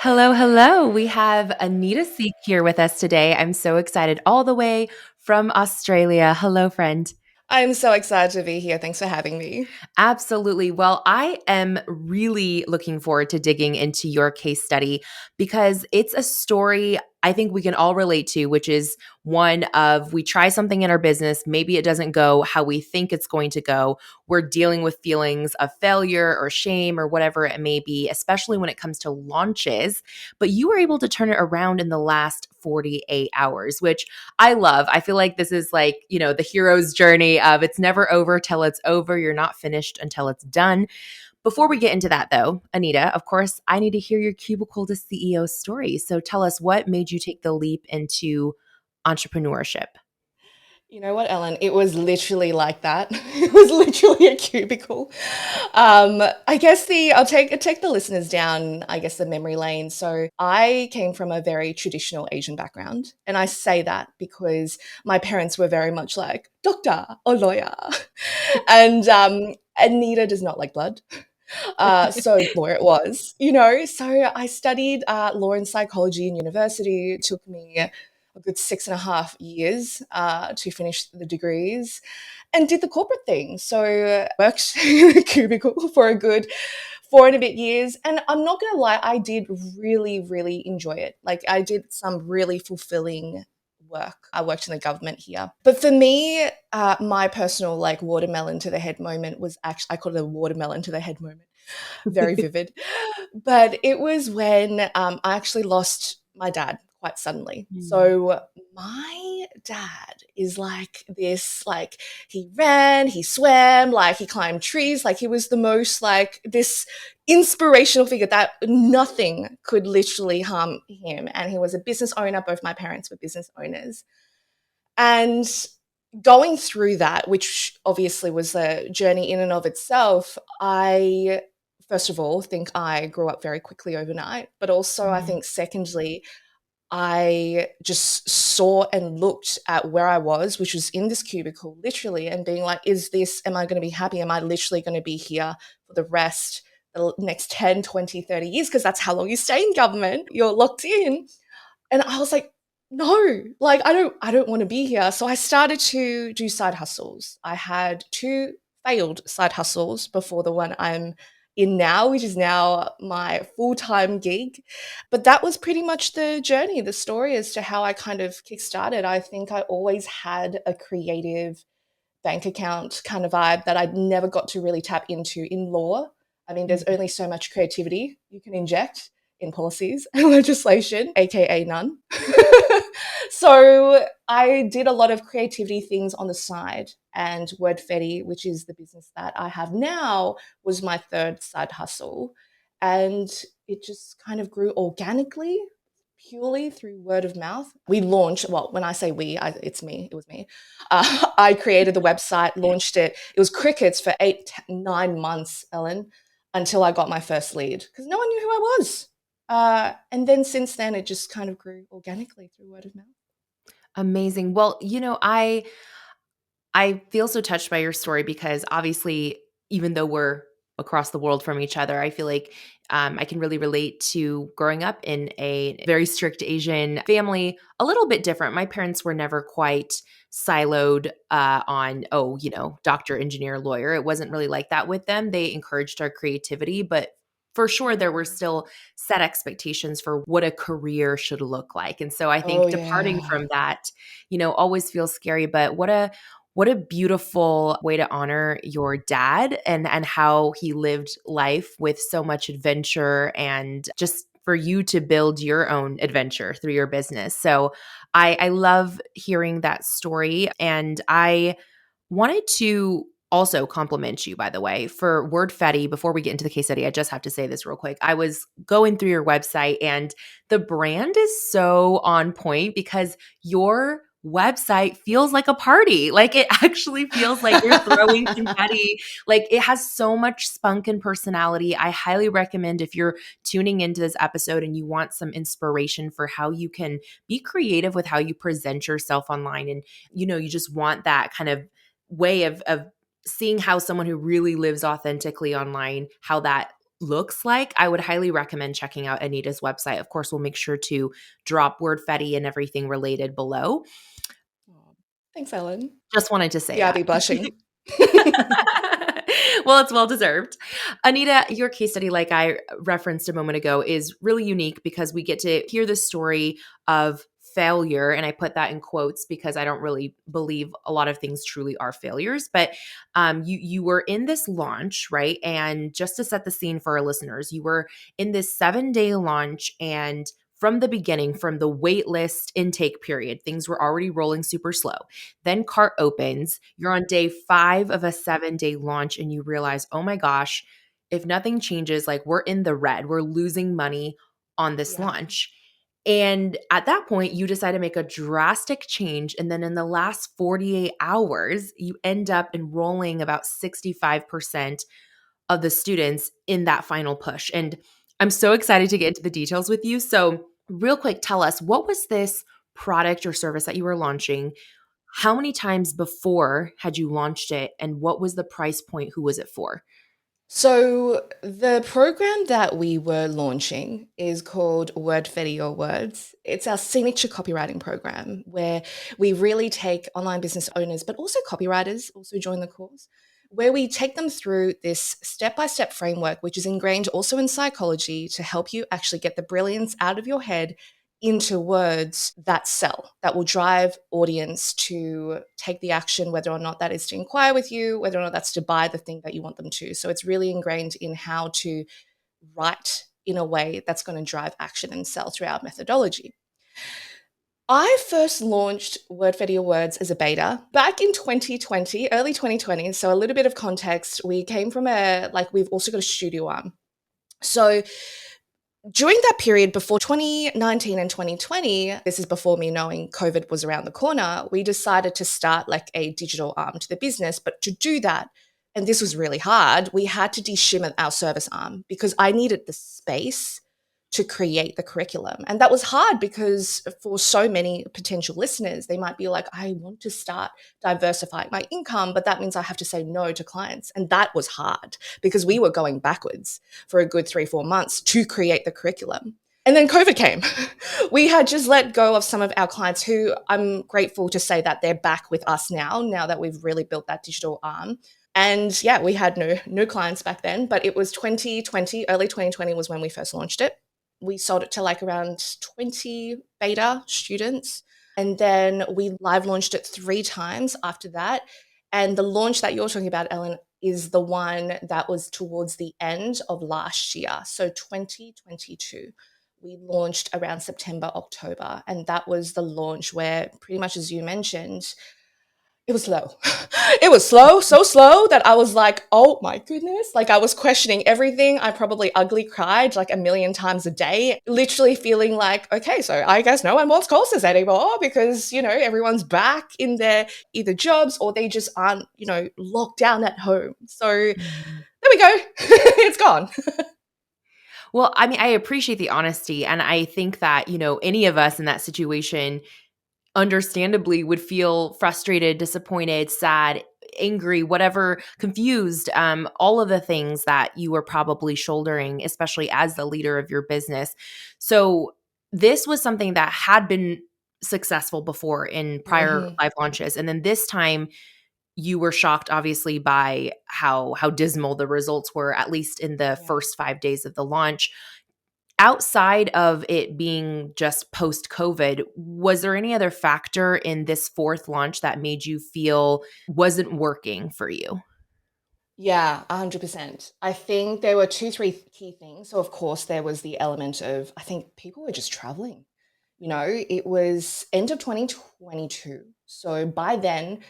Hello, hello. We have Anita Siek here with us today. I'm so excited, all the way from Australia. Hello, friend. I'm so excited to be here. Thanks for having me. Absolutely. Well, I am really looking forward to digging into your case study because it's a story I think we can all relate to, which is one of we try something in our business, maybe it doesn't go how we think it's going to go. We're dealing with feelings of failure or shame or whatever it may be, especially when it comes to launches. But you were able to turn it around in the last 48 hours, which I love. I feel like this is like, the hero's journey of it's never over till it's over. You're not finished until it's done. Before we get into that, though, Anita, of course, I need to hear your Cubicle to CEO story. So tell us what made you take the leap into entrepreneurship? You know what, Ellen? It was literally like that. It was literally a cubicle. I guess I'll take the listeners down, I guess, the memory lane. So I came from a very traditional Asian background. And I say that because my parents were very much like doctor or lawyer. And Anita does not like blood. So lawyer it was. So I studied law and psychology in university. It took me a good 6.5 years to finish the degrees and did the corporate thing. So worked in a cubicle for a good 4 and a bit years. And I'm not going to lie, I did really, really enjoy it. Like I did some really fulfilling work. I worked in the government here. But for me, my personal like watermelon to the head moment was actually, I call it a watermelon to the head moment. Very vivid. But it was when I actually lost my dad quite suddenly. Mm. So my dad is like this, like he ran, he swam, like he climbed trees, like he was the most like this inspirational figure that nothing could literally harm him. And he was a business owner. Both my parents were business owners. And going through that, which obviously was a journey in and of itself, I first of all think I grew up very quickly overnight, but also I Mm. think secondly, I just saw and looked at where I was, which was in this cubicle, literally, and being like, am I going to be happy? Am I literally going to be here for the next 10, 20, 30 years? Because that's how long you stay in government. You're locked in. And I was like, no, like I don't want to be here. So I started to do side hustles. I had two failed side hustles before the one I'm in now, which is now my full-time gig. But that was pretty much the journey, the story as to how I kind of kickstarted. I think I always had a creative bank account kind of vibe that I'd never got to really tap into in law. I mean, there's Mhm. only so much creativity you can inject in policies and legislation, aka none. So I did a lot of creativity things on the side, and Wordfetti, which is the business that I have now, was my third side hustle. And it just kind of grew organically, purely through word of mouth. We launched, well, when I say it's me, it was me. I created the website, launched it. It was crickets for 9 months, Ellen, until I got my first lead because no one knew who I was. And then since then, it just kind of grew organically through word of mouth. Amazing. Well, I feel so touched by your story because obviously, even though we're across the world from each other, I feel like I can really relate to growing up in a very strict Asian family, a little bit different. My parents were never quite siloed on, oh, doctor, engineer, lawyer. It wasn't really like that with them. They encouraged our creativity, but for sure, there were still set expectations for what a career should look like. And so I Oh, think departing yeah. from that, always feels scary, but what a beautiful way to honor your dad and how he lived life with so much adventure and just for you to build your own adventure through your business. So I love hearing that story. And I wanted to also compliment you, by the way, for Wordfetti. Before we get into the case study, I just have to say this real quick. I was going through your website and the brand is so on point because your website feels like a party. Like it actually feels like you're throwing confetti. Like it has so much spunk and personality. I highly recommend if you're tuning into this episode and you want some inspiration for how you can be creative with how you present yourself online and you just want that kind of way of seeing how someone who really lives authentically online, how that looks like, I would highly recommend checking out Anita's website. Of course, we'll make sure to drop Wordfetti and everything related below. Oh, thanks, Ellen. Just wanted to say Yeah, I'll that. be blushing. Well, it's well deserved. Anita, your case study, like I referenced a moment ago, is really unique because we get to hear the story of failure. And I put that in quotes because I don't really believe a lot of things truly are failures. But you were in this launch, right? And just to set the scene for our listeners, you were in this 7-day launch, and from the beginning, from the waitlist intake period, things were already rolling super slow. Then cart opens, you're on day 5 of a 7-day launch, and you realize, oh my gosh, if nothing changes, like we're in the red, we're losing money on this Yeah. launch. And at that point, you decide to make a drastic change. And then in the last 48 hours, you end up enrolling about 65% of the students in that final push. And I'm so excited to get into the details with you. So, real quick, tell us, what was this product or service that you were launching? How many times before had you launched it, and what was the price point? Who was it for? So the program that we were launching is called Wordfetti Your Words. It's our signature copywriting program where we really take online business owners, but also copywriters also join the course, where we take them through this step-by-step framework, which is ingrained also in psychology to help you actually get the brilliance out of your head into words that sell, that will drive audience to take the action, whether or not that is to inquire with you, whether or not that's to buy the thing that you want them to. So it's really ingrained in how to write in a way that's going to drive action and sell through our methodology. I first launched Wordfetti Words as a beta back in 2020, early 2020. So a little bit of context, we came from we've also got a studio arm. So during that period before 2019 and 2020, this is before me knowing COVID was around the corner, we decided to start like a digital arm to the business. But to do that, and this was really hard, we had to de-shim our service arm because I needed the space to create the curriculum. And that was hard because for so many potential listeners, they might be like, I want to start diversifying my income, but that means I have to say no to clients. And that was hard because we were going backwards for a good 3-4 months to create the curriculum. And then COVID came. We had just let go of some of our clients who I'm grateful to say that they're back with us now that we've really built that digital arm. And yeah, we had no clients back then, but it was 2020, early 2020 was when we first launched it. We sold it to like around 20 beta students. And then we live launched it 3 times after that. And the launch that you're talking about, Ellen, is the one that was towards the end of last year. So 2022, we launched around September, October. And that was the launch where pretty much as you mentioned, it was slow. It was slow, so slow that I was like, oh my goodness. Like I was questioning everything. I probably ugly cried like a million times a day, literally feeling like, okay, so I guess no one wants courses anymore because, everyone's back in their either jobs or they just aren't, locked down at home. So Mhm. there we go. It's gone. Well, I mean, I appreciate the honesty. And I think that, any of us in that situation understandably would feel frustrated, disappointed, sad, angry, whatever, confused, all of the things that you were probably shouldering, especially as the leader of your business. So, this was something that had been successful before in prior Mm-hmm. live launches. And then this time, you were shocked obviously by how dismal the results were, at least in the Yeah. first 5 days of the launch. Outside of it being just post COVID, was there any other factor in this 4th launch that made you feel wasn't working for you? Yeah, 100%. I think there were 2, 3 key things. So, of course, there was the element of, I think people were just traveling. It was end of 2022. So by then,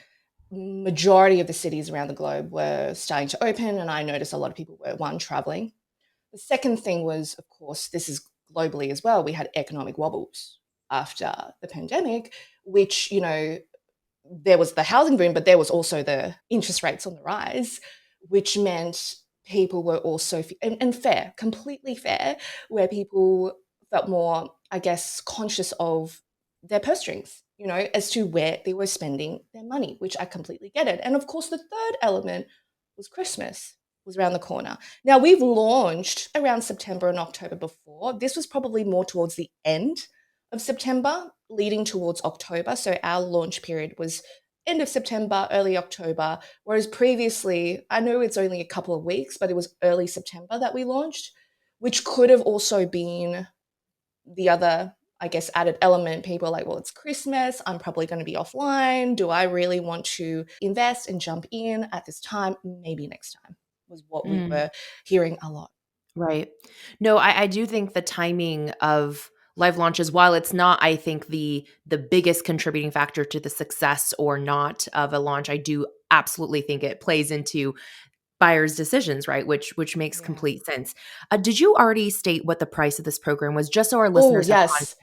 majority of the cities around the globe were starting to open, and I noticed a lot of people were, one, traveling. The second thing was, of course, this is globally as well. We had economic wobbles after the pandemic, which, there was the housing boom, but there was also the interest rates on the rise, which meant people were also, and fair, completely fair, where people felt more, I guess, conscious of their purse strings, as to where they were spending their money, which I completely get it. And of course, the third element was Christmas. was around the corner. Now, we've launched around September and October before. This was probably more towards the end of September, leading towards October. So our launch period was end of September, early October, whereas previously, I know it's only a couple of weeks, but it was early September that we launched, which could have also been the other, I guess, added element. People are like, well, it's Christmas. I'm probably going to be offline. Do I really want to invest and jump in at this time? Maybe next time was what we Mm. were hearing a lot. Right. No, I do think the timing of live launches, while it's not, I think, the biggest contributing factor to the success or not of a launch, I do absolutely think it plays into buyers' decisions, right? Which makes Yeah. complete sense. Did you already state what the price of this program was, just so our Oh, listeners have yes. context?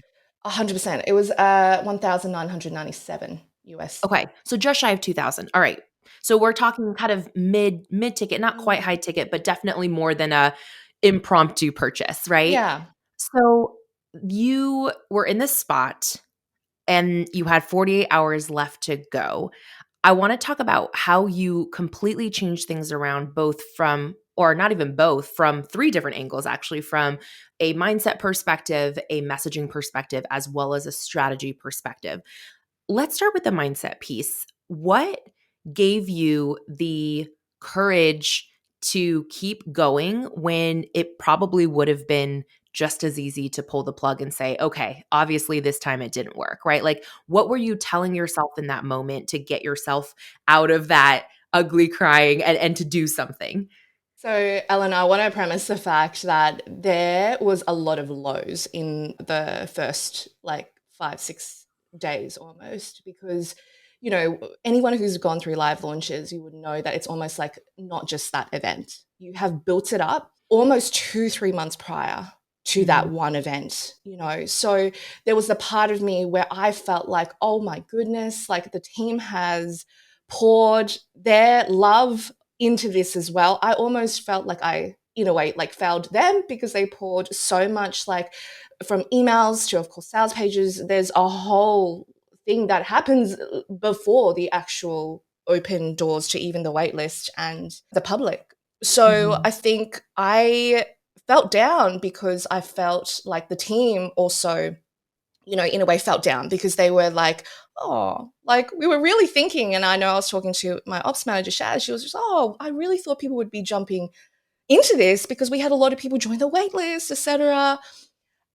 100%. It was 1,997 US. Okay, so just shy of 2,000. All right. So we're talking kind of mid ticket, not quite Mm. high ticket, but definitely more than a impromptu purchase, right? Yeah. So you were in this spot and you had 48 hours left to go. I want to talk about how you completely changed things around, both from, or not even both, from three different angles, actually, from a mindset perspective, a messaging perspective, as well as a strategy perspective. Let's start with the mindset piece. What gave you the courage to keep going when it probably would have been just as easy to pull the plug and say, okay, obviously this time it didn't work, right? Like, what were you telling yourself in that moment to get yourself out of that ugly crying and to do something? So, Ellen, I want to premise the fact that there was a lot of lows in the first like 5, 6 days almost, because, anyone who's gone through live launches, you would know that it's almost like not just that event. You have built it up almost 2, 3 months prior to Mhm, that one event. So there was the part of me where I felt like, oh my goodness, like the team has poured their love into this as well. I almost felt like I, in a way, like failed them because they poured so much, like from emails to, of course, sales pages. There's a whole thing that happens before the actual open doors to even the waitlist and the public. So mhm, I think I felt down because I felt like the team also, in a way felt down because they were like, oh, like we were really thinking. And I know I was talking to my ops manager, Shaz. She was just, oh, I really thought people would be jumping into this because we had a lot of people join the wait list, etc.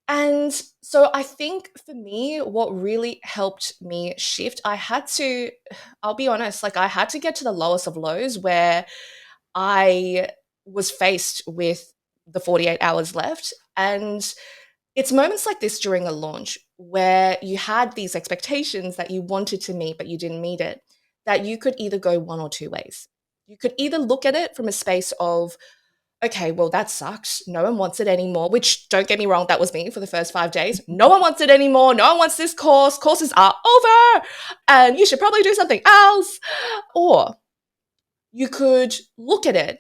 And so I think for me, what really helped me shift, I'll be honest, like I had to get to the lowest of lows where I was faced with the 48 hours left. And it's moments like this during a launch where you had these expectations that you wanted to meet, but you didn't meet it, that you could either go one or two ways. You could either look at it from a space of, okay, well, that sucks. No one wants it anymore, which don't get me wrong, that was me for the first 5 days. No one wants it anymore. No one wants this course. Courses are over and you should probably do something else. Or you could look at it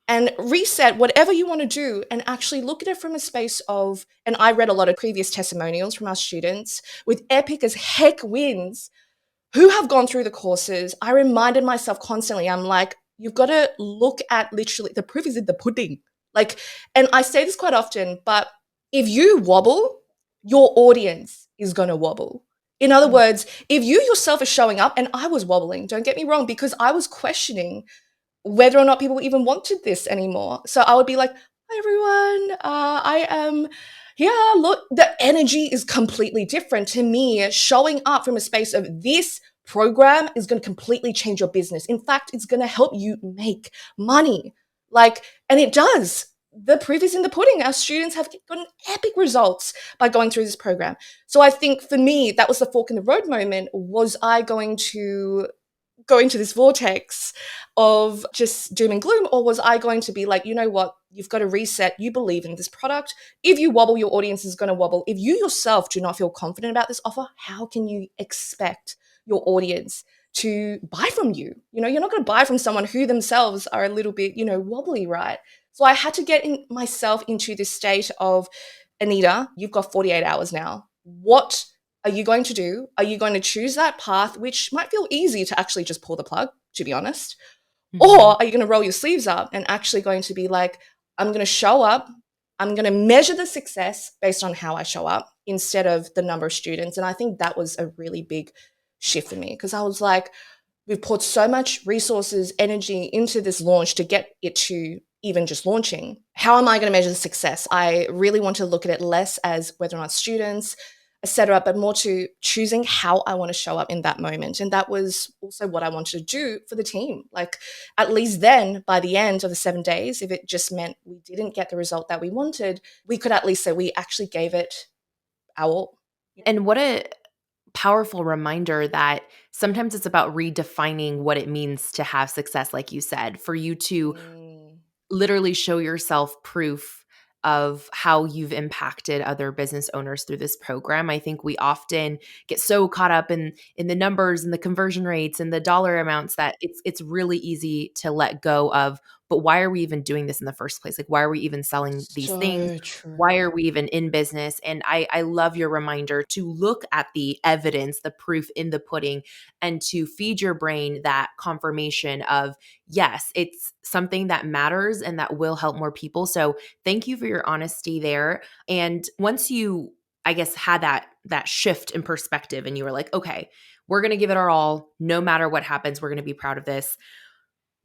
and reset whatever you want to do and actually look at it from a space of, and I read a lot of previous testimonials from our students with epic as heck wins who have gone through the courses. I reminded myself constantly, I'm like, you've got to look at literally the proof is in the pudding. Like, and I say this quite often, but if you wobble, your audience is going to wobble. In other mm, words, if you yourself are showing up, and I was wobbling, don't get me wrong, because I was questioning whether or not people even wanted this anymore. So I would be like, hi everyone, I am here. Look, the energy is completely different to me. Showing up from a space of this program is going to completely change your business. In fact, it's going to help you make money. Like, and it does. The proof is in the pudding. Our students have gotten epic results by going through this program. So I think for me, that was the fork in the road moment. Was I going to go into this vortex of just doom and gloom? Or was I going to be like, you know what? You've got to reset. You believe in this product. If you wobble, your audience is going to wobble. If you yourself do not feel confident about this offer, how can you expect your audience to buy from you? You're not going to buy from someone who themselves are a little bit, wobbly, right? So I had to get myself into this state of, Anita, you've got 48 hours now. What are you going to do? Are you going to choose that path, which might feel easy to actually just pull the plug, to be honest? Or Mhm. are you going to roll your sleeves up and actually going to be like, I'm going to show up, I'm going to measure the success based on how I show up instead of the number of students? And I think that was a really big shift for me because I was like, we've poured so much resources, energy into this launch to get it to even just launching. How am I going to measure the success? I really want to look at it less as whether or not students, etc., but more to choosing how I want to show up in that moment. And that was also what I wanted to do for the team. Like, at least then, by the end of the 7 days, if it just meant we didn't get the result that we wanted, we could at least say we actually gave it our all. And what a powerful reminder that sometimes it's about redefining what it means to have success, like you said, for you to Mm, literally show yourself proof of how you've impacted other business owners through this program. I think we often get so caught up in the numbers and the conversion rates and the dollar amounts that it's really easy to let go of, but why are we even doing this in the first place? Like, why are we even selling these things? so true. Why are we even in business? And I love your reminder to look at the evidence, the proof in the pudding, and to feed your brain that confirmation of, yes, it's something that matters and that will help more people. So thank you for your honesty there. And once you, I guess, had that shift in perspective and you were like, okay, we're going to give it our all. No matter what happens, we're going to be proud of this.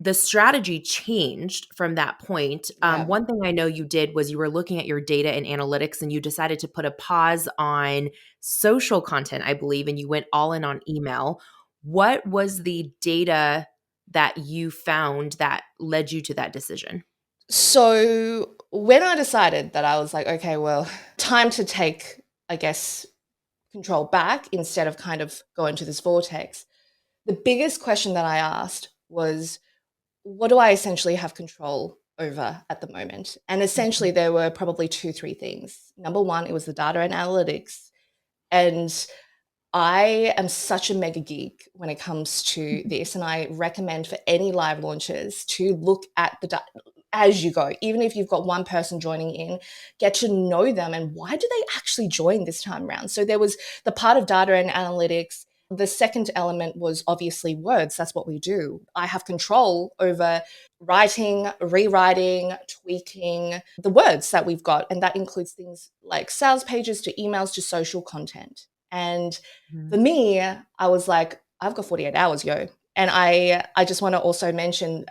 The strategy changed from that point. Yeah. One thing I know you did was you were looking at your data and analytics and you decided to put a pause on social content, I believe, and you went all in on email. What was the data that you found that led you to that decision? So when I decided that I was like, okay, well, time to take, I guess, control back instead of kind of go into this vortex, the biggest question that I asked was, what do I essentially have control over at the moment? And essentially, Mhm. there were probably two, three things. Number one, it was the data and analytics. And I am such a mega geek when it comes to this, and I recommend for any live launches to look at the as you go. Even if you've got one person joining in, get to know them and why do they actually join this time around. So there was the part of data and analytics. The second element was obviously words. That's what we do. I have control over writing, rewriting, tweaking the words that we've got, and that includes things like sales pages to emails to social content. And for Mhm. me, I was like, I've got 48 hours, yo. And I just want to also mention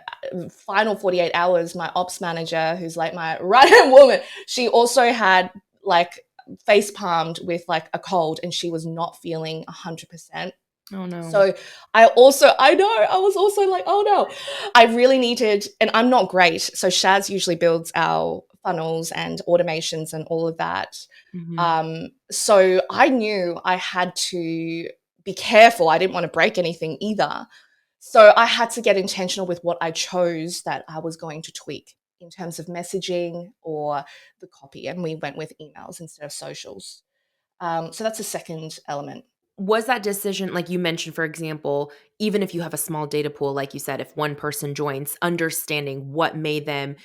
final 48 hours, my ops manager, who's like my right hand woman, she also had like face palmed with like a cold and she was not feeling 100%. Oh no. So I know, I was also like, oh no, I really needed, and I'm not great. So Shaz usually builds our funnels and automations and all of that. Mhm. So I knew I had to be careful. I didn't want to break anything either. So I had to get intentional with what I chose that I was going to tweak in terms of messaging or the copy. And we went with emails instead of socials. So that's the second element. Was that decision, like you mentioned, for example, even if you have a small data pool, like you said, if one person joins, understanding what made them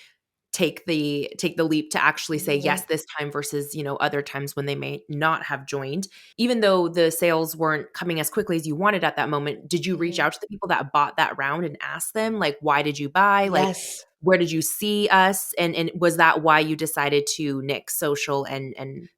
take the leap to actually say Mhm. yes this time versus, other times when they may not have joined. Even though the sales weren't coming as quickly as you wanted at that moment, did you reach Mhm. out to the people that bought that round and ask them, like, why did you buy? Like, Yes. where did you see us? And was that why you decided to nix social and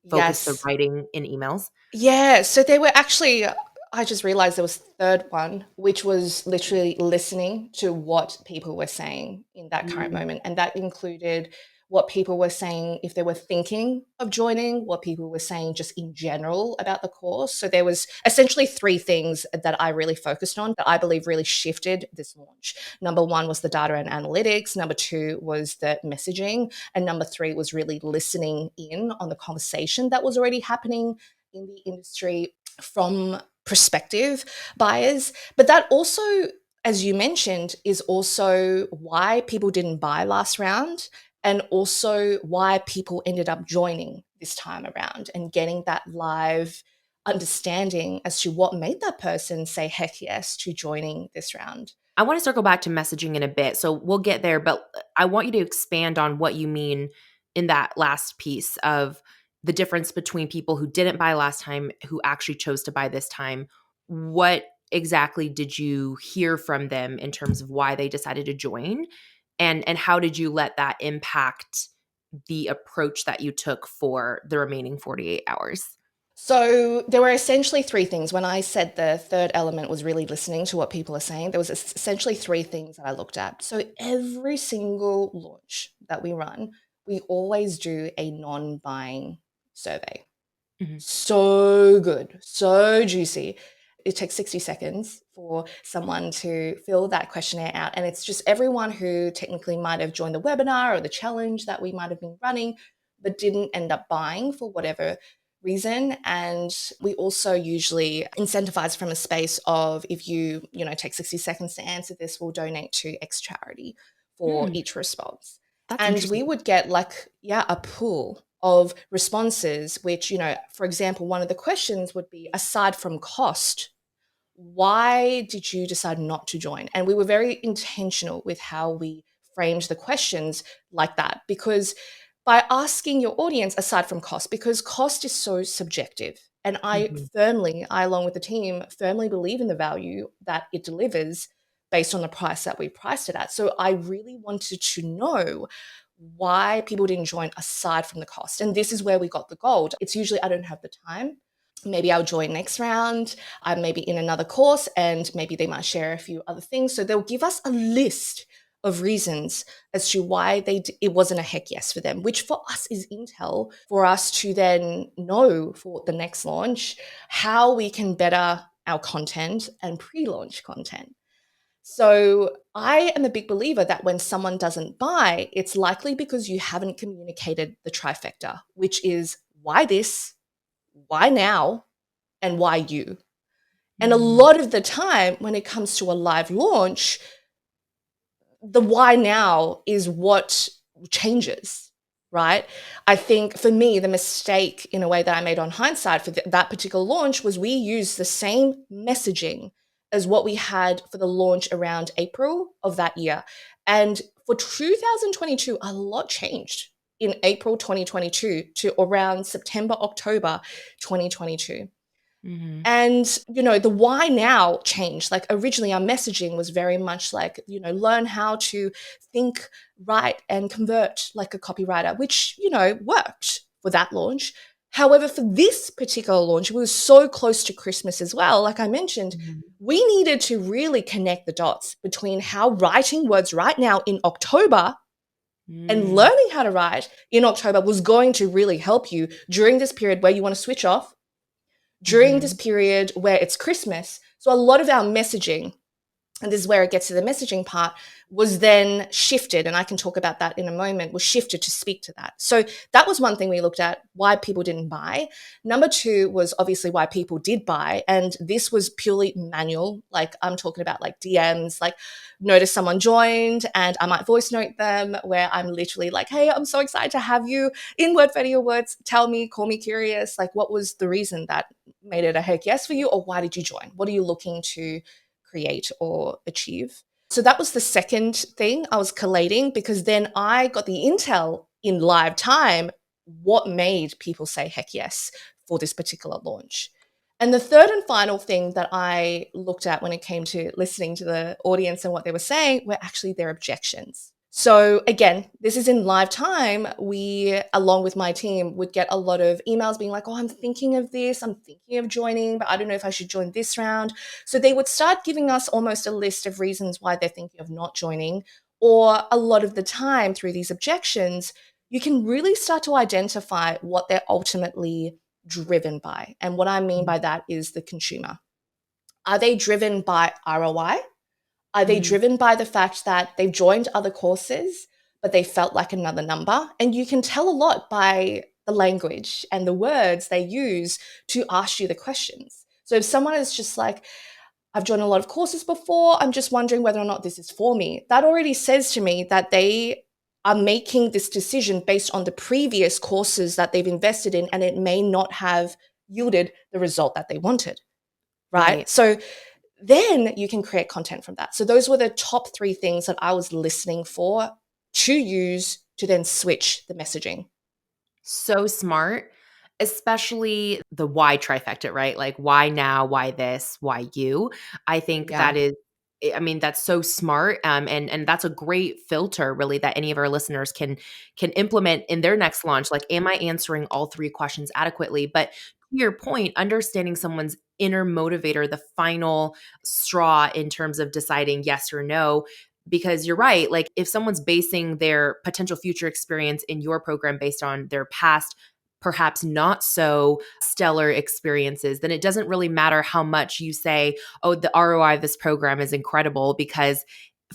focus the Yes. writing in emails? Yeah, so they were actually I just realized there was a third one, which was literally listening to what people were saying in that current Mm. moment. And that included what people were saying if they were thinking of joining, what people were saying just in general about the course. So there was essentially three things that I really focused on that I believe really shifted this launch. Number one was the data and analytics. Number two was the messaging. And number three was really listening in on the conversation that was already happening in the industry from prospective buyers. But that also, as you mentioned, is also why people didn't buy last round and also why people ended up joining this time around and getting that live understanding as to what made that person say heck yes to joining this round. I want to circle back to messaging in a bit, so we'll get there, but I want you to expand on what you mean in that last piece of the difference between people who didn't buy last time, who actually chose to buy this time. What exactly did you hear from them in terms of why they decided to join? And how did you let that impact the approach that you took for the remaining 48 hours? So there were essentially three things. When I said the third element was really listening to what people are saying, there was essentially three things that I looked at. So every single launch that we run, we always do a non-buying survey. Mhm. So good, so juicy. It takes 60 seconds for someone to fill that questionnaire out. And it's just everyone who technically might have joined the webinar or the challenge that we might have been running, but didn't end up buying for whatever reason. And we also usually incentivize from a space of, if you take 60 seconds to answer this, we'll donate to X charity for Mm, each response. that's And we interesting. would get a pool of responses, which, for example, one of the questions would be, aside from cost, why did you decide not to join? And we were very intentional with how we framed the questions like that, because by asking your audience aside from cost, because cost is so subjective. And Mhm. I, along with the team, firmly believe in the value that it delivers based on the price that we priced it at. So I really wanted to know why people didn't join aside from the cost. And this is where we got the gold. It's usually, I don't have the time. Maybe I'll join next round. I'm maybe in another course, and maybe they might share a few other things. So they'll give us a list of reasons as to why it wasn't a heck yes for them, which for us is intel for us to then know for the next launch how we can better our content and pre-launch content. So I am a big believer that when someone doesn't buy, it's likely because you haven't communicated the trifecta, which is why this, why now, and why you. And a Mm, lot of the time, when it comes to a live launch, the why now is what changes, right? I think for me, the mistake in a way that I made on hindsight for that particular launch was we used the same messaging as what we had for the launch around April of that year. And for 2022, a lot changed in April 2022 to around September, October 2022. mhm, And, the why now changed. Like originally, our messaging was very much like, learn how to think, write, and convert like a copywriter, which, worked for that launch. However, for this particular launch, it was so close to Christmas as well. Like I mentioned, mhm, we needed to really connect the dots between how writing words right now in October and mm, learning how to write in October was going to really help you during this period where you want to switch off during this mhm, period where it's Christmas. So a lot of our messaging, and this is where it gets to the messaging part, was then shifted, and I can talk about that in a moment, was shifted to speak to that. So that was one thing we looked at, why people didn't buy. Number two was obviously why people did buy, and this was purely manual. Like I'm talking about like DMs, like notice someone joined and I might voice note them where I'm literally like, hey, I'm so excited to have you in Wordfetti Awards. Tell me, call me curious. Like what was the reason that made it a heck yes for you, or why did you join? What are you looking to create or achieve? So that was the second thing I was collating, because then I got the intel in live time what made people say heck yes for this particular launch. And the third and final thing that I looked at when it came to listening to the audience and what they were saying were actually their objections. So again, this is in live time. We, along with my team, would get a lot of emails being like, oh, I'm thinking of this. I'm thinking of joining, but I don't know if I should join this round. So they would start giving us almost a list of reasons why they're thinking of not joining. Or a lot of the time through these objections, you can really start to identify what they're ultimately driven by. And what I mean by that is the consumer. Are they driven by ROI? Are they mhm, driven by the fact that they've joined other courses, but they felt like another number? And you can tell a lot by the language and the words they use to ask you the questions. So if someone is just like, I've joined a lot of courses before, I'm just wondering whether or not this is for me, that already says to me that they are making this decision based on the previous courses that they've invested in, and it may not have yielded the result that they wanted, right? right. So then you can create content from that. So those were the top three things that I was listening for to use to then switch the messaging. So smart. especially the why trifecta, right? Like, why now? Why this? Why you? I think Yeah, that is, I mean, that's so smart, and that's a great filter, really, that any of our listeners can implement in their next launch. Like, am I answering all three questions adequately? But to your point, understanding someone's inner motivator, the final straw in terms of deciding yes or no. Because you're right, like if someone's basing their potential future experience in your program based on their past, perhaps not so stellar experiences, then it doesn't really matter how much you say, oh, the ROI of this program is incredible, because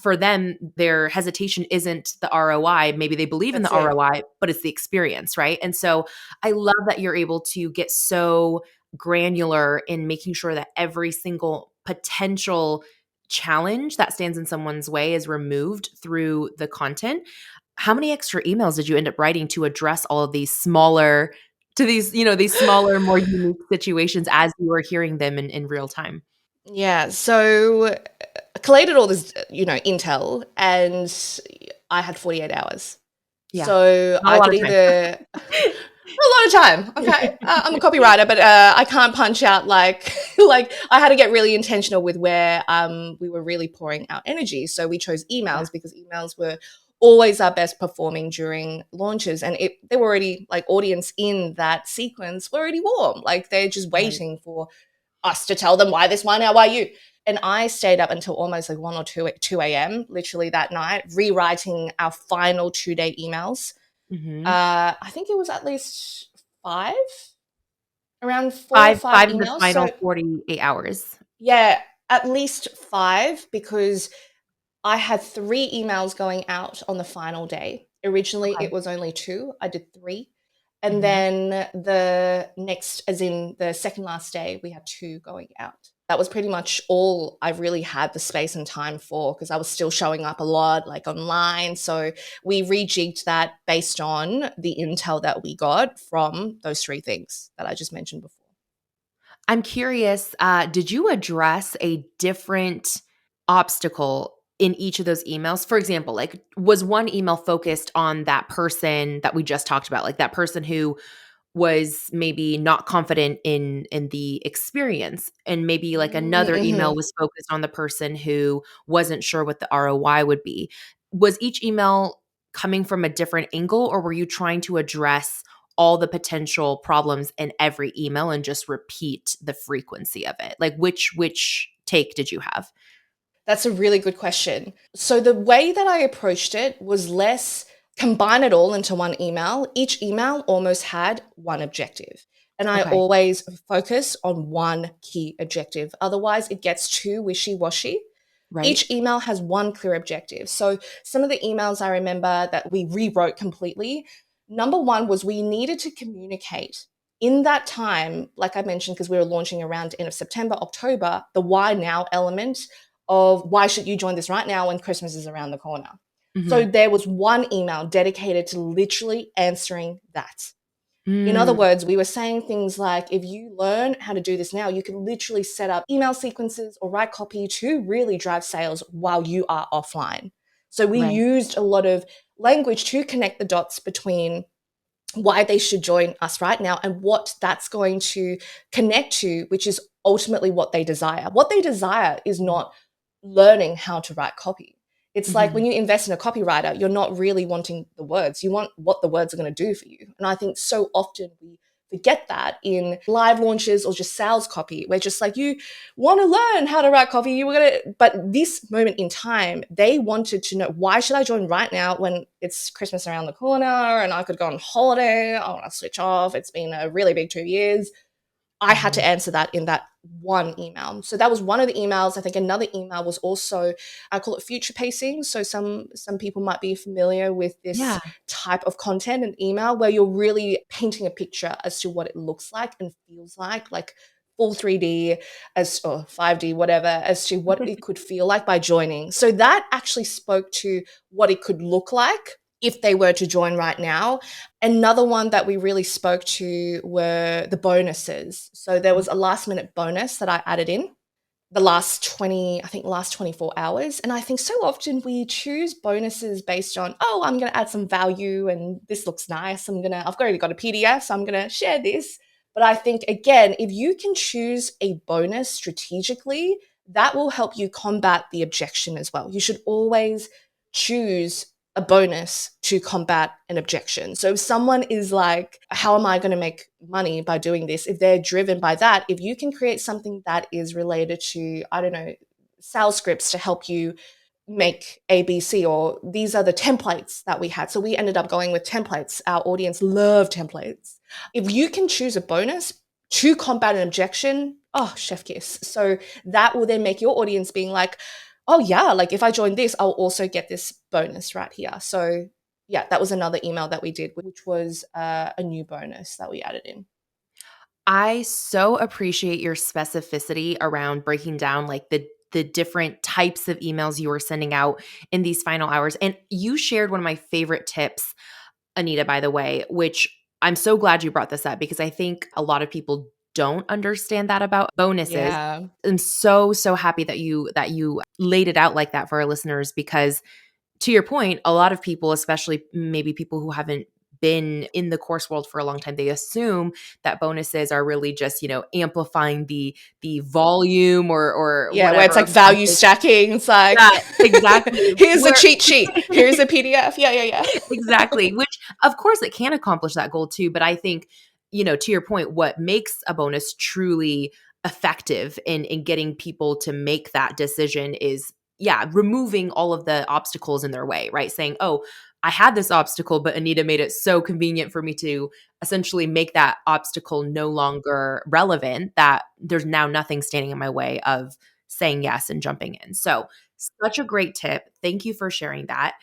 for them, their hesitation isn't the ROI. Maybe they believe in the that's it. ROI, but it's the experience, right? And so I love that you're able to get so granular in making sure that every single potential challenge that stands in someone's way is removed through the content. How many extra emails did you end up writing to address all of these smaller to these, these smaller, more unique situations as you were hearing them in real time? Yeah, so I collated all this, intel, and I had 48 hours. Yeah. So Not a I lot could of time. either a lot of time. Okay, I'm a copywriter, but I can't punch out like like I had to get really intentional with where we were really pouring our energy. So we chose Yeah, emails because emails were always our best performing during launches, and they were already like audience in that sequence were already warm, like they're just right. waiting for us to tell them why this, why now, why you. And I stayed up until almost like 1 or 2 a.m. literally that night, rewriting our final 2-day emails. Mhm. I think it was at least five, around four or 5 five 5 in the emails. final So 48 hours. yeah, at least five because I had 3 emails going out on the final day. Originally, Okay. it was only two. I did three. And Mhm. then the next, as in the second last day, we had two going out. That was pretty much all I really had the space and time for because I was still showing up a lot, like online. So we rejigged that based on the intel that we got from those three things that I just mentioned before. I'm curious, did you address a different obstacle in each of those emails? For example, like, was one email focused on that person that we just talked about, like that person who was maybe not confident in the experience, and maybe like another email Mm-hmm. was focused on the person who wasn't sure what the ROI would be? Was each email coming from a different angle, or were you trying to address all the potential problems in every email and just repeat the frequency of it? Like, which take did you have? That's a really good question. So the way that I approached it was less combine it all into one email. Each email almost had one objective. And I Okay, always focus on one key objective. Otherwise, it gets too wishy washy. right. Each email has one clear objective. So some of the emails I remember that we rewrote completely. Number one was we needed to communicate in that time, like I mentioned, because we were launching around end of September, October, the why now element of why should you join this right now when Christmas is around the corner. So Mhm. there was one email dedicated to literally answering that. In other Mm, words, we were saying things like if you learn how to do this now, you can literally set up email sequences or write copy to really drive sales while you are offline. So we right. used a lot of language to connect the dots between why they should join us right now and what that's going to connect to, which is ultimately what they desire. What they desire is not learning how to write copy. It's like when Mhm. you invest in a copywriter, you're not really wanting the words. You want what the words are going to do for you. And I think so often we forget that in live launches or just sales copy. We're just like, you want to learn how to write copy. You were going to, but this moment in time, they wanted to know why should I join right now when it's Christmas around the corner and I could go on holiday. I want to switch off. It's been a really big 2 years. I had to Mhm. answer that in that one email. So that was one of the emails. I think another email was also I call it future pacing. So some people might be familiar with this Yeah. type of content and email where you're really painting a picture as to what it looks like and feels like full 3D as or 5D whatever as to what it could feel like by joining. So that actually spoke to what it could look like if they were to join right now. Another one that we really spoke to were the bonuses. So there was a last minute bonus that I added in the last 20, I think last 24 hours. And I think so often we choose bonuses based on, oh, I'm going to add some value and this looks nice. I've already got a PDF, so I'm going to share this. But I think, again, if you can choose a bonus strategically, that will help you combat the objection as well. You should always choose a bonus to combat an objection. So if someone is like, how am I going to make money by doing this? If they're driven by that, if you can create something that is related to, I don't know, sales scripts to help you make ABC, or these are the templates that we had. So we ended up going with templates. Our audience loved templates. If you can choose a bonus to combat an objection, oh, chef kiss. So that will then make your audience being like, oh yeah, like if I join this, I'll also get this bonus right here. So yeah, that was another email that we did, which was a new bonus that we added in. I so appreciate your specificity around breaking down like the different types of emails you were sending out in these final hours. And you shared one of my favorite tips, Anita, by the way, which I'm so glad you brought this up because I think a lot of people don't understand that about bonuses. Yeah. I'm so happy that you laid it out like that for our listeners because to your point, a lot of people, especially maybe people who haven't been in the course world for a long time, they assume that bonuses are really just, amplifying the volume or Yeah, where it's whatever like of value content. stacking. It's like, Yeah, exactly. here's a cheat sheet. Here's a PDF. Yeah, yeah, yeah. Exactly, which of course it can accomplish that goal too, but I think, to your point, what makes a bonus truly effective in getting people to make that decision is, yeah, removing all of the obstacles in their way, right? Saying, "Oh, I had this obstacle, but Anita made it so convenient for me to essentially make that obstacle no longer relevant that there's now nothing standing in my way of saying yes and jumping in." So, such a great tip. Thank you for sharing that.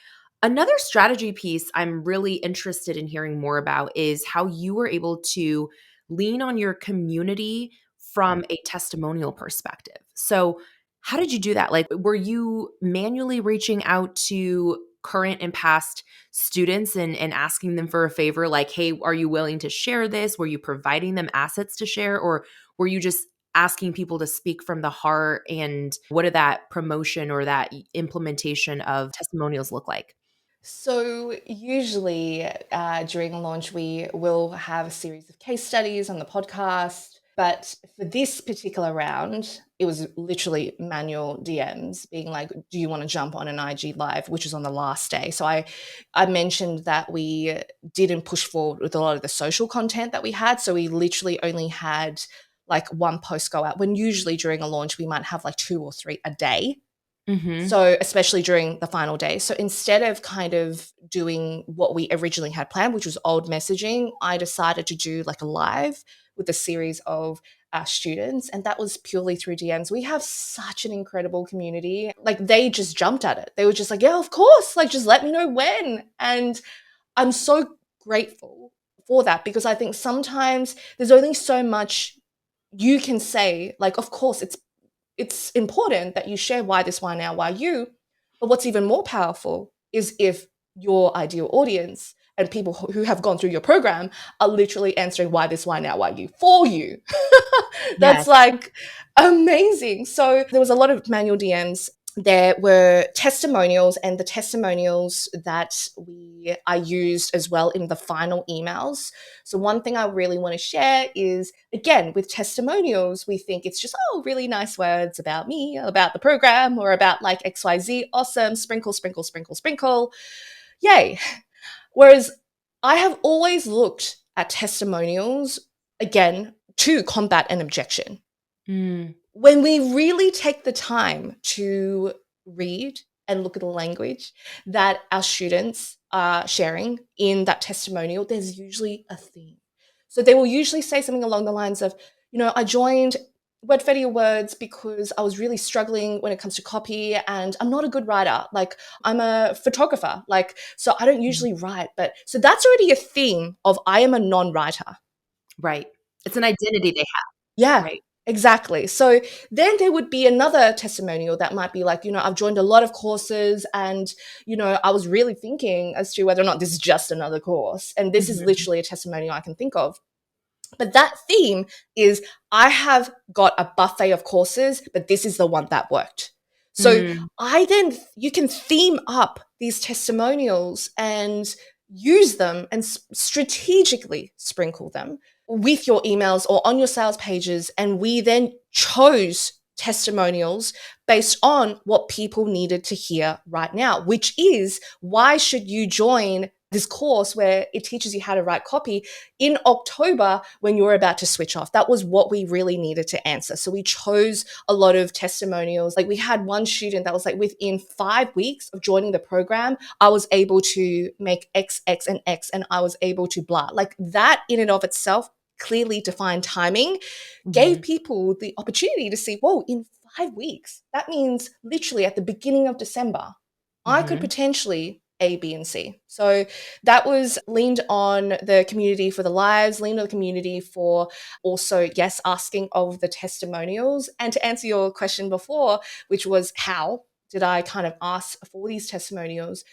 Another strategy piece I'm really interested in hearing more about is how you were able to lean on your community from a testimonial perspective. So, how did you do that? Like, were you manually reaching out to current and past students and asking them for a favor? Like, hey, are you willing to share this? Were you providing them assets to share? Or were you just asking people to speak from the heart? And what did that promotion or that implementation of testimonials look like? So usually during a launch, we will have a series of case studies on the podcast. But for this particular round, it was literally manual DMs being like, do you want to jump on an IG live, which was on the last day. So I mentioned that we didn't push forward with a lot of the social content that we had. So we literally only had like one post go out, when usually during a launch, we might have like 2 or 3 a day. Mhm. So, especially during the final day. So, instead of kind of doing what we originally had planned, which was old messaging, I decided to do like a live with a series of students. And that was purely through DMs. We have such an incredible community. Like, they just jumped at it. They were just like, yeah, of course. Like, just let me know when. And I'm so grateful for that, because I think sometimes there's only so much you can say. Like, of course, it's important that you share why this, why now, why you. But what's even more powerful is if your ideal audience and people who have gone through your program are literally answering why this, why now, why you for you. That's Yes. like amazing. So there was a lot of manual DMs. There were testimonials, and the testimonials that I used as well in the final emails. So one thing I really want to share is, again, with testimonials, we think it's just, oh, really nice words about me, about the program, or about like XYZ. Awesome. Sprinkle, sprinkle, sprinkle, sprinkle. Yay. Whereas I have always looked at testimonials, again, to combat an objection. Mm. When we really take the time to read and look at the language that our students are sharing in that testimonial, there's usually a theme. So they will usually say something along the lines of, I joined Wordfetti Words because I was really struggling when it comes to copy, and I'm not a good writer. Like, I'm a photographer. Like, so I don't Mm. usually write. But so that's already a theme of, I am a non-writer. Right. It's an identity they have, Yeah, right? exactly. So then there would be another testimonial that might be like, I've joined a lot of courses, and, I was really thinking as to whether or not this is just another course. And this is Mhm. literally a testimonial I can think of. But that theme is, I have got a buffet of courses, but this is the one that worked. So Mm, you can theme up these testimonials and use them and strategically sprinkle them with your emails or on your sales pages. And we then chose testimonials based on what people needed to hear right now, which is, why should you join this course where it teaches you how to write copy in October when you're about to switch off? That was what we really needed to answer. So we chose a lot of testimonials. Like, we had one student that was like, within 5 weeks of joining the program, I was able to make X, X, and X, and I was able to blah. Like, that in and of itself, clearly defined timing, gave mhm, people the opportunity to see, whoa, in 5 weeks, that means literally at the beginning of December, I could mhm. potentially A, B, and C. So that was leaned on the community for the lives, leaned on the community for also, yes, asking of the testimonials. And to answer your question before, which was, how did I kind of ask for these testimonials?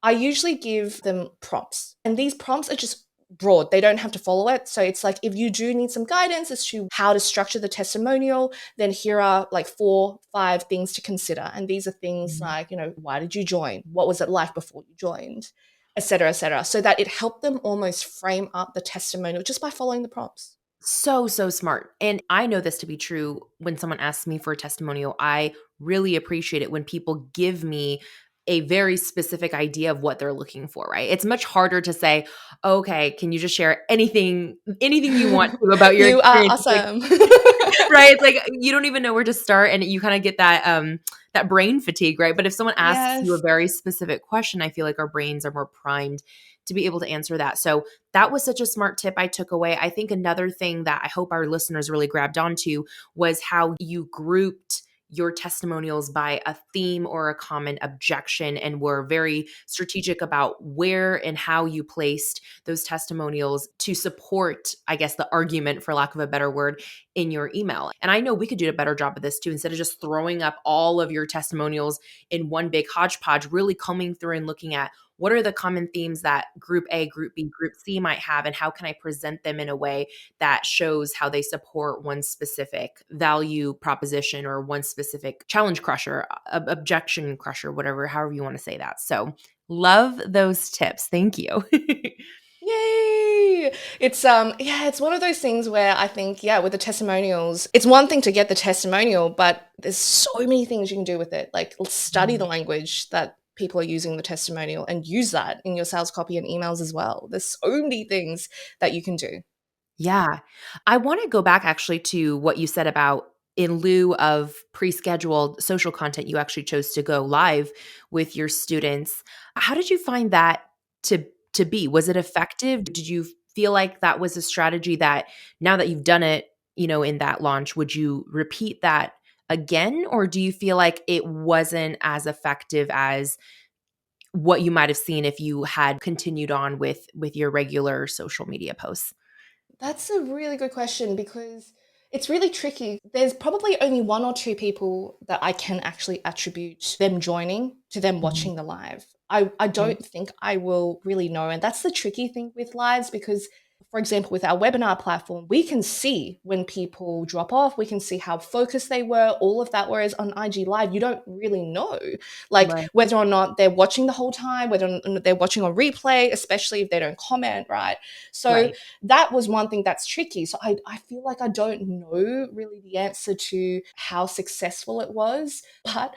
I usually give them prompts, and these prompts are just broad. They don't have to follow it. So it's like, if you do need some guidance as to how to structure the testimonial, then here are like 4, 5 things to consider. And these are things Mhm. like, why did you join? What was it like before you joined? Et cetera, et cetera. So that it helped them almost frame up the testimonial just by following the prompts. So, so smart. And I know this to be true when someone asks me for a testimonial. I really appreciate it when people give me a very specific idea of what they're looking for, right? It's much harder to say, "Okay, can you just share anything you want to about your You are experience?" It's like, awesome. right? It's like you don't even know where to start and you kind of get that brain fatigue, right? But if someone asks you a Yes. very specific question, I feel like our brains are more primed to be able to answer that. So that was such a smart tip I took away. I think another thing that I hope our listeners really grabbed onto was how you grouped your testimonials by a theme or a common objection and were very strategic about where and how you placed those testimonials to support, I guess, the argument, for lack of a better word, in your email. And I know we could do a better job of this too, instead of just throwing up all of your testimonials in one big hodgepodge, really combing through and looking at what are the common themes that group A, group B, group C might have, and how can I present them in a way that shows how they support one specific value proposition or one specific challenge crusher, objection crusher, whatever, however you want to say that. So, love those tips. Thank you. Yay! It's yeah, it's one of those things where I think, yeah, with the testimonials, it's one thing to get the testimonial, but there's so many things you can do with it. Like, study the Mhm. language that people are using the testimonial and use that in your sales copy and emails as well. There's so many things that you can do. Yeah. I want to go back actually to what you said about, in lieu of pre-scheduled social content, you actually chose to go live with your students. How did you find that to to be? Was it effective? Did you feel like that was a strategy that, now that you've done it, in that launch, would you repeat that again, or do you feel like it wasn't as effective as what you might have seen if you had continued on with your regular social media posts? That's a really good question, because it's really tricky. There's probably only one or two people that I can actually attribute them joining to them Mhm. watching the live. I don't think I will really know. And that's the tricky thing with lives, because, for example, with our webinar platform, we can see when people drop off, we can see how focused they were, all of that. Whereas on IG Live, you don't really know, like, Right. whether or not they're watching the whole time, whether or not they're watching on replay, especially if they don't comment, right? So Right. that was one thing that's tricky. So I feel like I don't know really the answer to how successful it was. But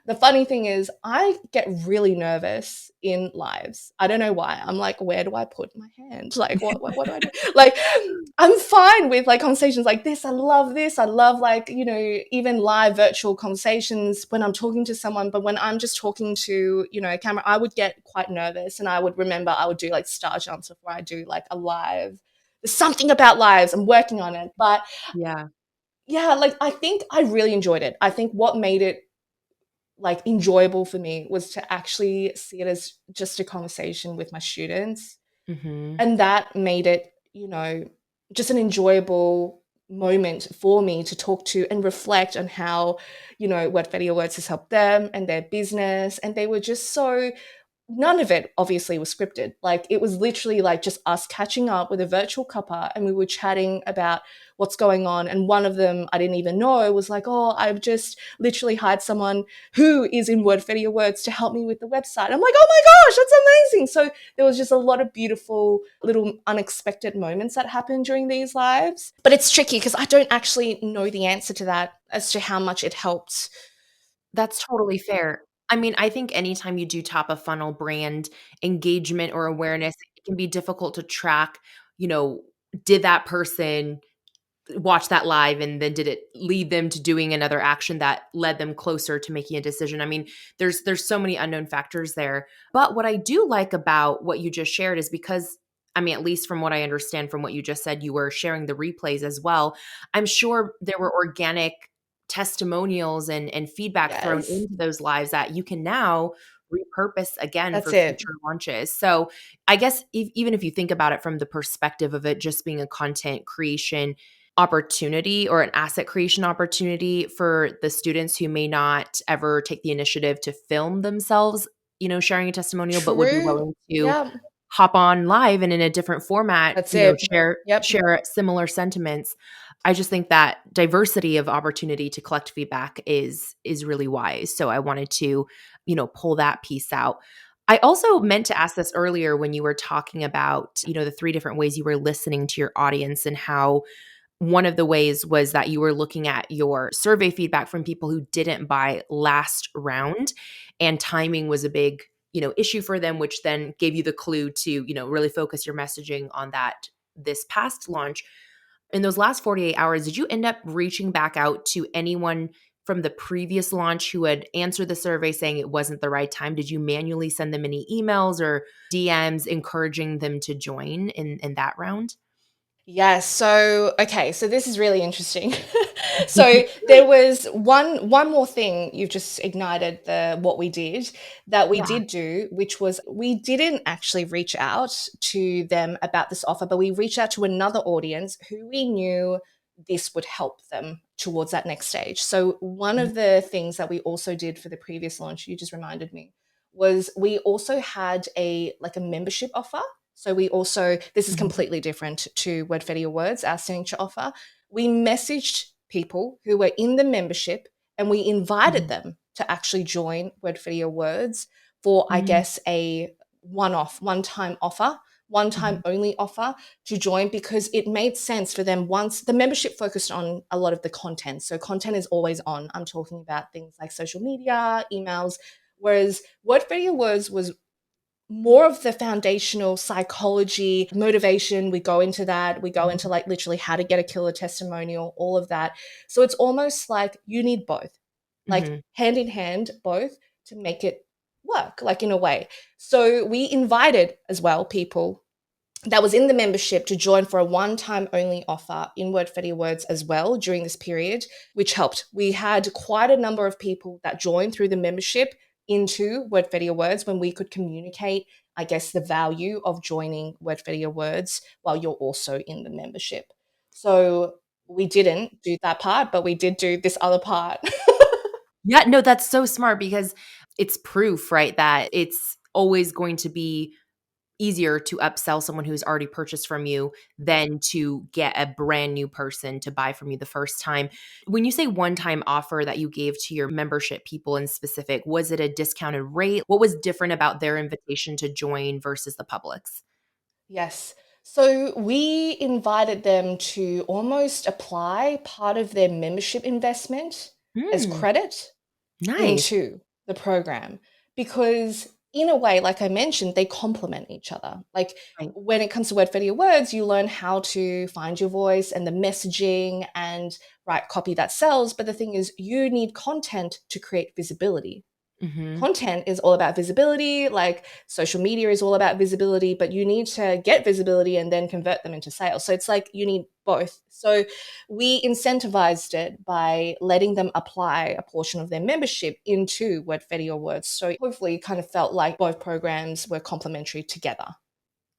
the funny thing is, I get really nervous in lives. I don't know why. I'm like, where do I put my hand? Like, what do I do? Like, I'm fine with like conversations like this. I love this. I love, like, even live virtual conversations when I'm talking to someone. But when I'm just talking to, a camera, I would get quite nervous, and I would remember I would do like star jumps before I do like a live. There's something about lives. I'm working on it. But Yeah. yeah, like, I think I really enjoyed it. I think what made it like enjoyable for me was to actually see it as just a conversation with my students. Mhm. And that made it, just an enjoyable moment for me to talk to and reflect on how, Wordfetti Awards has helped them and their business. And they were just so none of it obviously was scripted. Like it was literally like just us catching up with a virtual cuppa, and we were chatting about what's going on. And one of them I didn't even know was like, oh, I've just literally hired someone who is in Wordfetti Words to help me with the website. I'm like, oh my gosh, that's amazing. So there was just a lot of beautiful little unexpected moments that happened during these lives. But it's tricky because I don't actually know the answer to that as to how much it helped. That's totally fair. I mean, I think anytime you do top of funnel brand engagement or awareness, it can be difficult to track, you know, did that person watch that live and then did it lead them to doing another action that led them closer to making a decision? I mean, there's so many unknown factors there. But what I do like about what you just shared is because I mean, at least from what I understand from what you just said, you were sharing the replays as well. I'm sure there were organic testimonials and feedback thrown Yes, into those lives that you can now repurpose again that's for it. future launches. So, I guess even if you think about it from the perspective of it just being a content creation opportunity or an asset creation opportunity for the students who may not ever take the initiative to film themselves, sharing a testimonial, but would be True. willing to Yeah, hop on live and in a different format, that's it. share Yep. share similar sentiments. I just think that diversity of opportunity to collect feedback is really wise. So I wanted to, pull that piece out. I also meant to ask this earlier when you were talking about, the three different ways you were listening to your audience and how one of the ways was that you were looking at your survey feedback from people who didn't buy last round, and timing was a big, issue for them, which then gave you the clue to, really focus your messaging on that this past launch. In those last 48 hours, did you end up reaching back out to anyone from the previous launch who had answered the survey saying it wasn't the right time? Did you manually send them any emails or DMs encouraging them to join in that round? Yes. So, okay. So this is really interesting. So there was one more thing you've just ignited the what we did that we Yeah. did do, which was we didn't actually reach out to them about this offer, but we reached out to another audience who we knew this would help them towards that next stage. So one of the things that we also did for the previous launch, you just reminded me, was we also had a membership offer. So we also, this is Mhm. completely different to Wordfetti Awards, our signature offer. We messaged people who were in the membership and we invited Mhm. them to actually join Wordfetti Awards for, I Mhm. guess, a one-off, one-time offer, one-time Mhm. only offer to join because it made sense for them once the membership focused on a lot of the content. So content is always on. I'm talking about things like social media, emails, whereas Wordfetti Awards was more of the foundational psychology, motivation. We go into that. We go into Mhm. like literally how to get a killer testimonial, all of that. So it's almost like you need both, like Mhm. hand in hand, both to make it work, like in a way. So we invited as well people that was in the membership to join for a one-time only offer in Wordfetti Words as well during this period, which helped. We had quite a number of people that joined through the membership into Wordfetti Words when we could communicate, I guess, the value of joining Wordfetti Words while you're also in the membership. So we didn't do that part, but we did do this other part. Yeah, no, that's so smart because it's proof, right, that it's always going to be easier to upsell someone who's already purchased from you than to get a brand new person to buy from you the first time. When you say one-time offer that you gave to your membership people in specific, was it a discounted rate? What was different about their invitation to join versus the public's? Yes. So we invited them to almost apply part of their membership investment as Mm, credit nice. into the program because, in a way, like I mentioned, they complement each other. Like Right. when it comes to word for your words, you learn how to find your voice and the messaging and write copy that sells. But the thing is, you need content to create visibility. Mhm. Content is all about visibility, like social media is all about visibility, but you need to get visibility and then convert them into sales. So it's like you need both. So we incentivized it by letting them apply a portion of their membership into Wordfetti or Words. So hopefully it kind of felt like both programs were complementary together.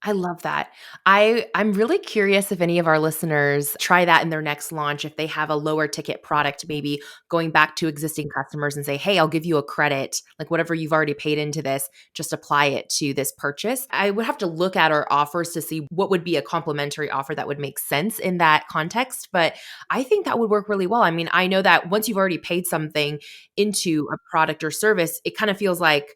I love that. I'm really curious if any of our listeners try that in their next launch, if they have a lower ticket product, maybe going back to existing customers and say, "Hey, I'll give you a credit, like whatever you've already paid into this, just apply it to this purchase." I would have to look at our offers to see what would be a complimentary offer that would make sense in that context, but I think that would work really well. I mean, I know that once you've already paid something into a product or service, it kind of feels like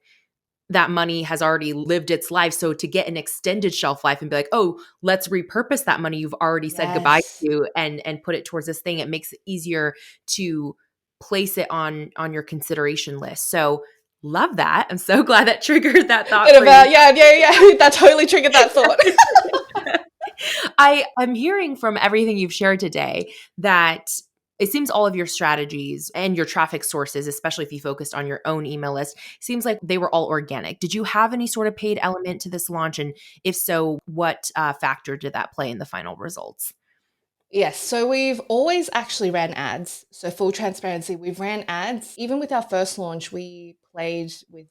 that money has already lived its life. So to get an extended shelf life and be like, oh, let's repurpose that money you've already said goodbye Yes. to and put it towards this thing, it makes it easier to place it on your consideration list. So love that. I'm so glad that triggered that thought Bit for of you. a, yeah, yeah, yeah. That totally triggered that thought. I'm hearing from everything you've shared today that it seems all of your strategies and your traffic sources, especially if you focused on your own email list, seems like they were all organic. Did you have any sort of paid element to this launch? And if so, what factor did that play in the final results? Yes, so we've always actually ran ads. So full transparency, we've ran ads. Even with our first launch, we played with,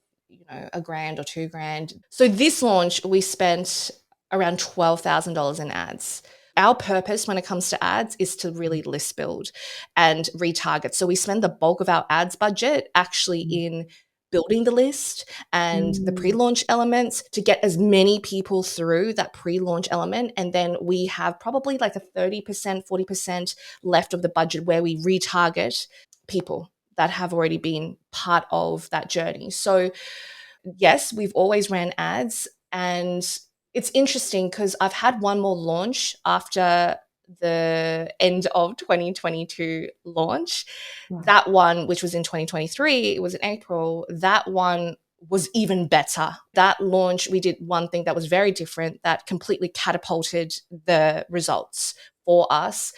a grand or 2 grand. So this launch, we spent around $12,000 in ads. Our purpose when it comes to ads is to really list build and retarget. So we spend the bulk of our ads budget actually in building the list and the Mm, pre-launch elements to get as many people through that pre-launch element. And then we have probably like a 30%, 40% left of the budget where we retarget people that have already been part of that journey. So yes, we've always ran ads. And it's interesting because I've had one more launch after the end of 2022 launch. yeah. That one, which was in 2023, it was in April, that one was even better. That launch, we did one thing that was very different that completely catapulted the results for us.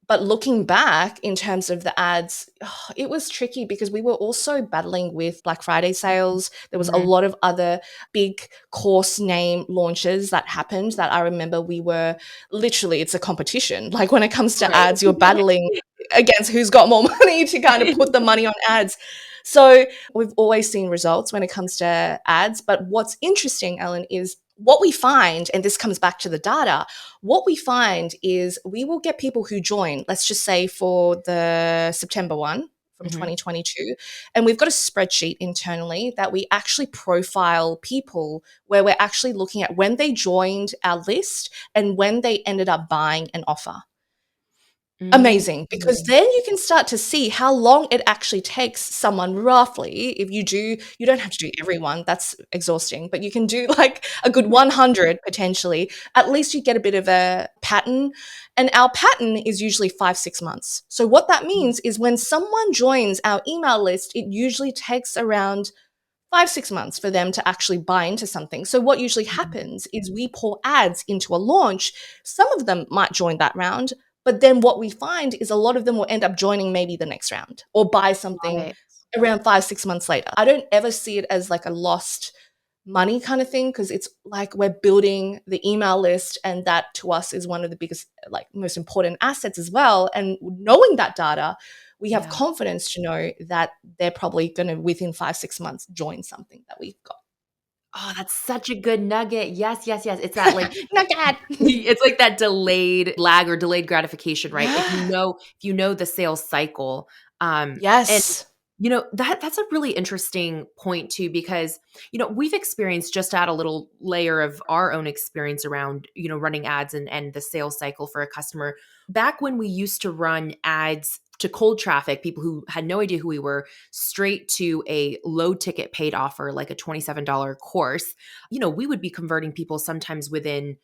But looking back in terms of the ads, it was tricky because we were also battling with Black Friday sales. There was a Mhm. lot of other big course name launches that happened that I remember we were literally, it's a competition. Like when it comes to Right. ads, you're battling against who's got more money to kind of put the money on ads. So we've always seen results when it comes to ads. But what's interesting, Ellen, is what we find, and this comes back to the data, what we find is we will get people who join, let's just say for the September one from Mhm. 2022, and we've got a spreadsheet internally that we actually profile people where we're actually looking at when they joined our list and when they ended up buying an offer. Mm. Amazing, because then you can start to see how long it actually takes someone roughly. If you don't have to do everyone, that's exhausting, but you can do like a good 100 potentially. At least you get a bit of a pattern. And our pattern is usually 5, 6 months. So what that means is when someone joins our email list, it usually takes around 5, 6 months for them to actually buy into something. So what usually Mhm. happens is we pour ads into a launch. Some of them might join that round, but then what we find is a lot of them will end up joining maybe the next round or buy Got something it. around 5, 6 months later. I don't ever see it as like a lost money kind of thing because it's like we're building the email list and that to us is one of the biggest, like most important assets as well. And knowing that data, we have Yeah. confidence to know that they're probably going to within 5, 6 months join something that we've got. Oh, that's such a good nugget. Yes, yes, yes. It's that like Not bad. it's like that delayed lag or delayed gratification, right? Yeah. If you know the sales cycle, and Yes. that's a really interesting point too, because we've experienced, just to add a little layer of our own experience around running ads and the sales cycle for a customer. Back when we used to run ads to cold traffic, people who had no idea who we were, straight to a low ticket paid offer like a $27 course, we would be converting people sometimes within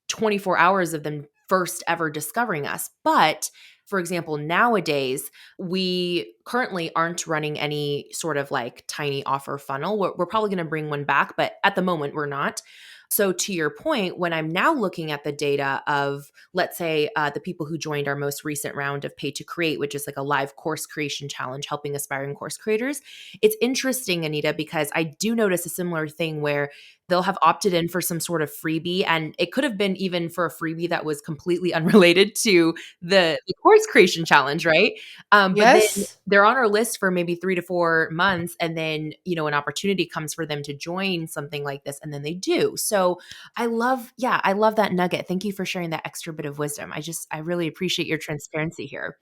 24 hours of them first ever discovering us. But for example, nowadays, we currently aren't running any sort of like tiny offer funnel. We're probably going to bring one back, but at the moment, we're not. So, to your point, when I'm now looking at the data of, let's say, the people who joined our most recent round of Pay to Create, which is like a live course creation challenge helping aspiring course creators, it's interesting, Anita, because I do notice a similar thing where they'll have opted in for some sort of freebie. And it could have been even for a freebie that was completely unrelated to the course creation challenge, right? But then Yes. they're on our list for maybe 3 to 4 months. And then, an opportunity comes for them to join something like this. And then they do. So I love that nugget. Thank you for sharing that extra bit of wisdom. I really appreciate your transparency here.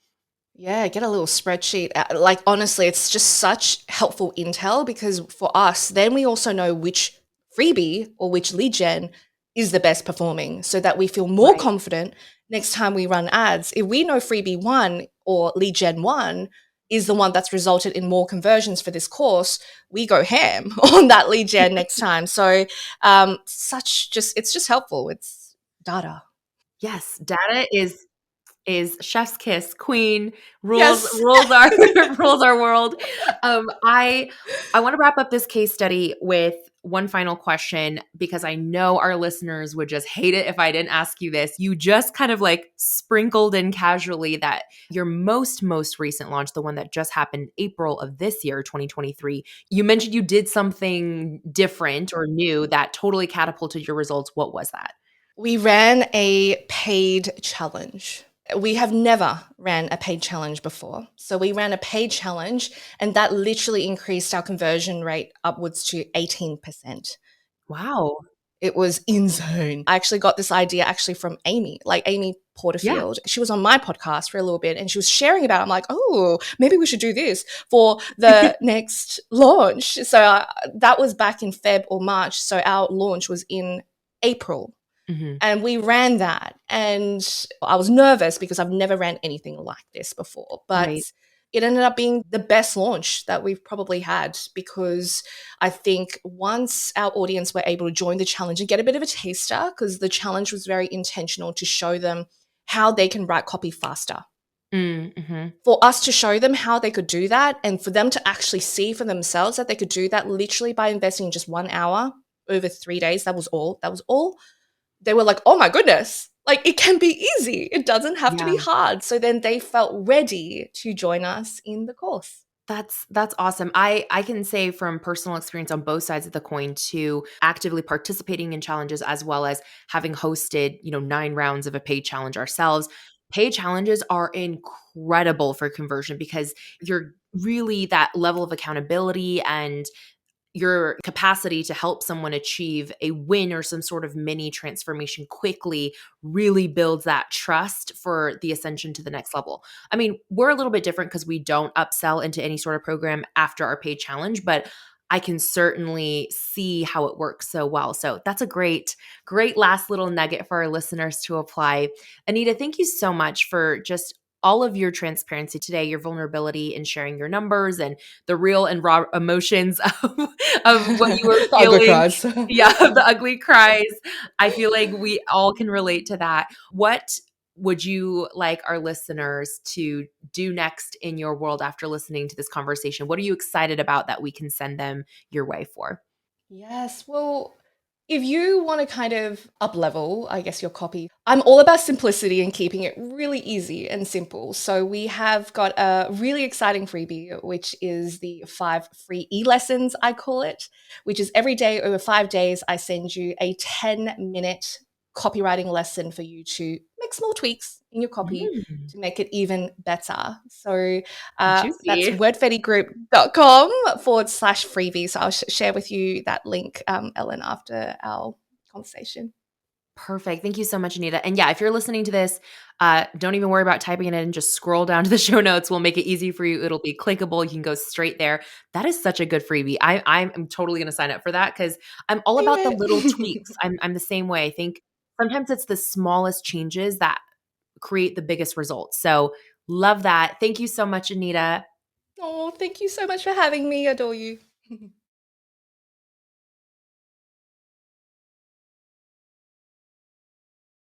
Yeah, get a little spreadsheet. Like, honestly, it's just such helpful intel because for us, then we also know which freebie or which lead gen is the best performing so that we feel more Right. confident next time we run ads. If we know freebie one or lead gen one is the one that's resulted in more conversions for this course, we go ham on that lead gen next time. So, it's just helpful. It's data. Yes, data is chef's kiss, queen, rules Yes. rules our rules our world. I want to wrap up this case study with one final question because I know our listeners would just hate it if I didn't ask you this. You just kind of like sprinkled in casually that your most recent launch, the one that just happened April of this year, 2023, you mentioned you did something different or new that totally catapulted your results. What was that? We ran a paid challenge. We have never ran a paid challenge before. So we ran a paid challenge and that literally increased our conversion rate upwards to 18%. Wow. It was insane. I actually got this idea actually from Amy, like Amy Yeah. Porterfield. She was on my podcast for a little bit and she was sharing about it. I'm like, oh, maybe we should do this for the next launch. So that was back in Feb or March. So our launch was in April. Mhm. And we ran that. And I was nervous because I've never ran anything like this before. But Right. it ended up being the best launch that we've probably had because I think once our audience were able to join the challenge and get a bit of a taster, because the challenge was very intentional to show them how they can write copy faster. Mhm. For us to show them how they could do that and for them to actually see for themselves that they could do that literally by investing in just 1 hour over 3 days. That was all. That was all. They were like, oh my goodness, like it can be easy. It doesn't have to Yeah. be hard. So then they felt ready to join us in the course. That's awesome. I can say from personal experience on both sides of the coin to actively participating in challenges as well as having hosted, 9 rounds of a paid challenge ourselves. Paid challenges are incredible for conversion because you're really that level of accountability and your capacity to help someone achieve a win or some sort of mini transformation quickly really builds that trust for the ascension to the next level. I mean, we're a little bit different because we don't upsell into any sort of program after our paid challenge, but I can certainly see how it works so well. So that's a great last little nugget for our listeners to apply. Anita, thank you so much for just all of your transparency today, your vulnerability in sharing your numbers and the real and raw emotions of what you were The ugly feeling. cries. Yeah, the ugly cries. I feel like we all can relate to that. What would you like our listeners to do next in your world after listening to this conversation? What are you excited about that we can send them your way for? Yes. Well, if you want to kind of up level, I guess, your copy, I'm all about simplicity and keeping it really easy and simple. So we have got a really exciting freebie, which is the 5 free lessons, I call it, which is every day over 5 days, I send you a 10-minute copywriting lesson for you to make small tweaks in your copy Mm, to make it even better. So that's juicy. wordfettigroup.com/freebie. So I'll share with you that link, Ellen, after our conversation. Perfect. Thank you so much, Anita. And yeah, if you're listening to this, don't even worry about typing it in. Just scroll down to the show notes. We'll make it easy for you. It'll be clickable. You can go straight there. That is such a good freebie. I'm totally going to sign up for that because I'm all Do about the little it. tweaks. I'm the same way. I think sometimes it's the smallest changes that create the biggest results. So love that. Thank you so much, Anita. Oh, thank you so much for having me. Adore you.